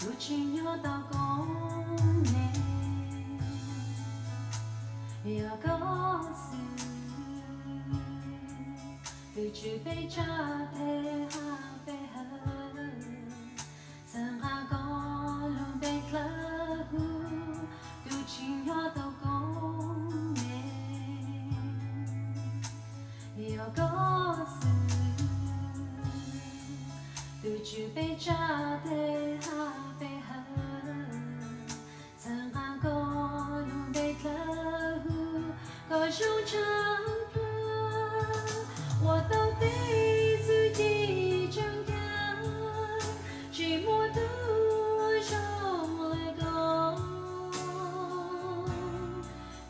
tu chỉ nhớ tao có nghe giờ có sự từ chữ bây cha thế ha về hơn sang ha có luôn bên lỡ hu tu chỉ nhớ tao có nghe giờ có sự từ chữ bây cha thế ha về hơn sang ha có luôn bên lỡ hu có trong trắng我到底自己长大，寂寞的中来过，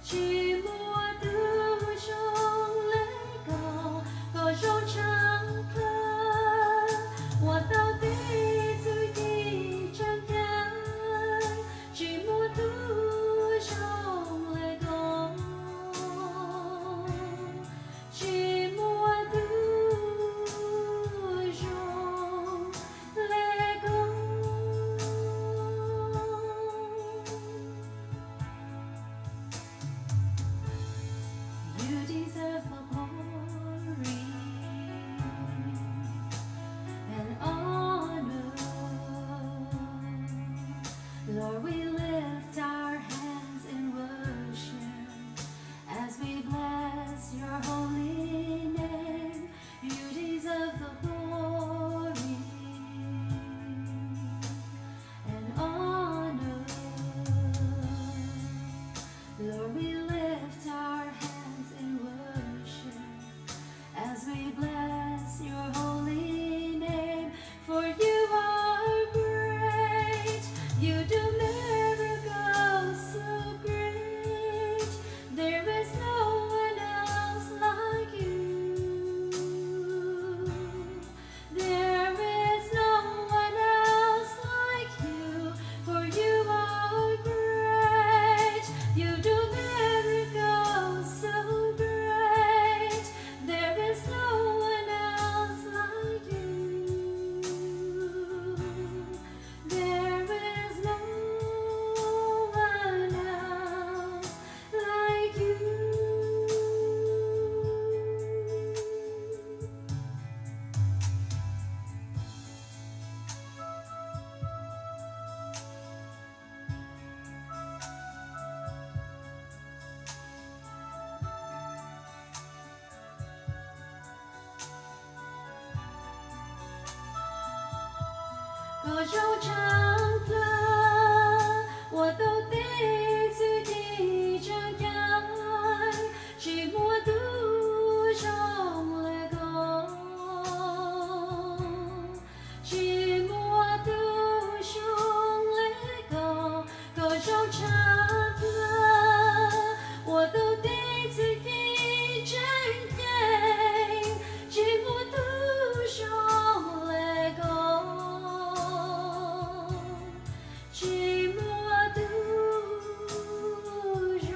寂寞的中来过，各种长歌。我到底自己长大，寂寞的中来过。You deserve the glory and honor. Lord, we lift our hands in worship as we bless your holy name. You deserve the glory and honor. Lord, we lift our hands in worship as we bless your holy name. For you are great, you do miracles so great. There is no one else like you. There is no one else like you. For you are great, you do miracles so great. There is no one else like you. There is no one else like you.各种唱歌，我都第自己张开，寂寞途中来过，寂寞途中来过，各种唱歌，我都第自己张开，寂寞途中来过。寂寞的中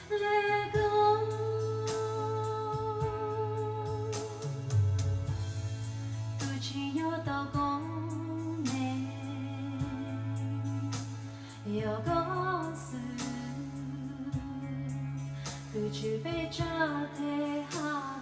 来过，都只有到公内，有公司，都只被查贴好。